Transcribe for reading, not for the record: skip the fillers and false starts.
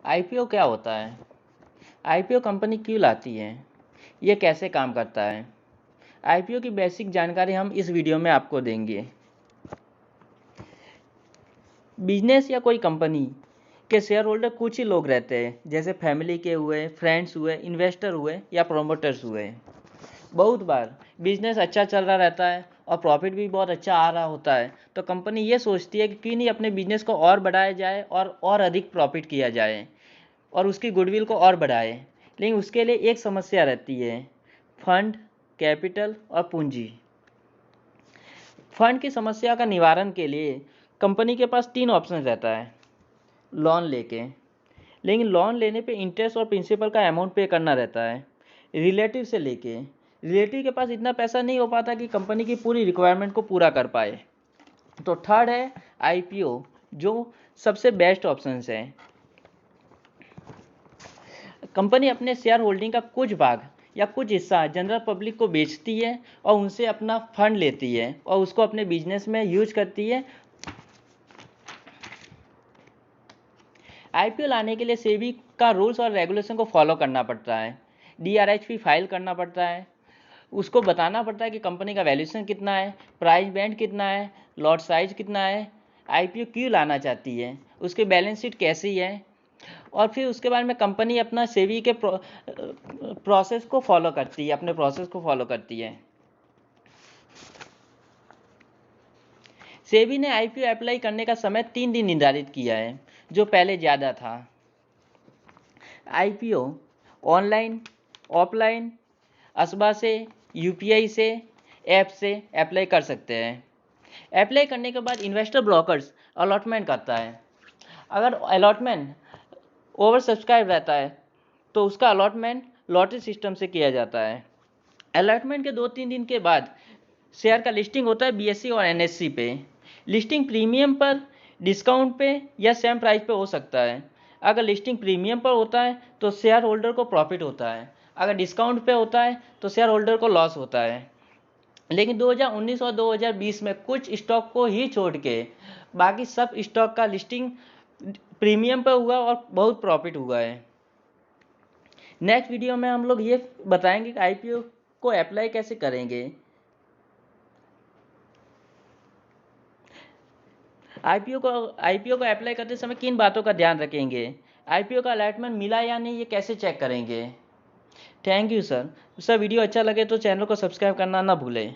IPO क्या होता है? आईपीओ कंपनी क्यों लाती है? ये कैसे काम करता है? आईपीओ की बेसिक जानकारी हम इस वीडियो में आपको देंगे। बिजनेस या कोई कंपनी के शेयर होल्डर कुछ ही लोग रहते हैं, जैसे फैमिली के हुए, फ्रेंड्स हुए, इन्वेस्टर हुए या प्रोमोटर्स हुए। बहुत बार बिजनेस अच्छा चल रहा रहता है और प्रॉफिट भी बहुत अच्छा आ रहा होता है, तो कंपनी ये सोचती है कि क्यों नहीं अपने बिजनेस को और बढ़ाया जाए और अधिक प्रॉफिट किया जाए और उसकी गुडविल को और बढ़ाए। लेकिन उसके लिए एक समस्या रहती है, फंड, कैपिटल और पूंजी। फंड की समस्या का निवारण के लिए कंपनी के पास 3 ऑप्शन रहता है। लोन लेके, लेकिन लोन लेने पे इंटरेस्ट और प्रिंसिपल का अमाउंट पे करना रहता है। रिलेटिव से लेके, रिलेटिव के पास इतना पैसा नहीं हो पाता कि कंपनी की पूरी रिक्वायरमेंट को पूरा कर पाए। तो थर्ड है आईपीओ, जो सबसे बेस्ट ऑप्शन है। कंपनी अपने शेयर होल्डिंग का कुछ भाग या कुछ हिस्सा जनरल पब्लिक को बेचती है और उनसे अपना फंड लेती है और उसको अपने बिजनेस में यूज करती है। आईपीओ लाने के लिए सेबी का रूल्स और रेगुलेशन को फॉलो करना पड़ता है। डीआरएचपी फाइल करना पड़ता है, उसको बताना पड़ता है कि कंपनी का वैल्यूएशन कितना है, प्राइस बैंड कितना है, लॉट साइज कितना है, आईपीओ क्यों लाना चाहती है, उसकी बैलेंस शीट कैसी है, और फिर उसके बाद में कंपनी अपना सेबी के प्रोसेस को फॉलो करती है, अपने प्रोसेस को फॉलो करती है। सेबी ने आईपीओ अप्लाई करने का समय 3 दिन निर्धारित किया है, जो पहले ज़्यादा था। आईपीओ ऑनलाइन, ऑफलाइन, असबा से, यूपीआई से, ऐप से अप्लाई कर सकते हैं। अप्लाई करने के बाद इन्वेस्टर ब्रोकर्स अलॉटमेंट करता है। अगर अलॉटमेंट ओवर सब्सक्राइब रहता है तो उसका अलॉटमेंट लॉटरी सिस्टम से किया जाता है। अलॉटमेंट के 2-3 दिन के बाद शेयर का लिस्टिंग होता है बीएसई और एनएससी पे। लिस्टिंग प्रीमियम पर, डिस्काउंट पे या सेम प्राइस पे हो सकता है। अगर लिस्टिंग प्रीमियम पर होता है तो शेयर होल्डर को प्रॉफिट होता है, अगर डिस्काउंट पे होता है तो शेयर होल्डर को लॉस होता है। लेकिन 2019 और 2020 में कुछ स्टॉक को ही छोड़ के बाकी सब स्टॉक का लिस्टिंग प्रीमियम पर हुआ और बहुत प्रॉफिट हुआ है। नेक्स्ट वीडियो में हम लोग ये बताएंगे कि आईपीओ को अप्लाई कैसे करेंगे। आईपीओ को अप्लाई करते समय किन बातों का ध्यान रखेंगे, आईपीओ का अलॉटमेंट मिला या नहीं, ये कैसे चेक करेंगे। Thank you sir. वीडियो अच्छा लगे तो चैनल को सब्सक्राइब करना ना भूलें।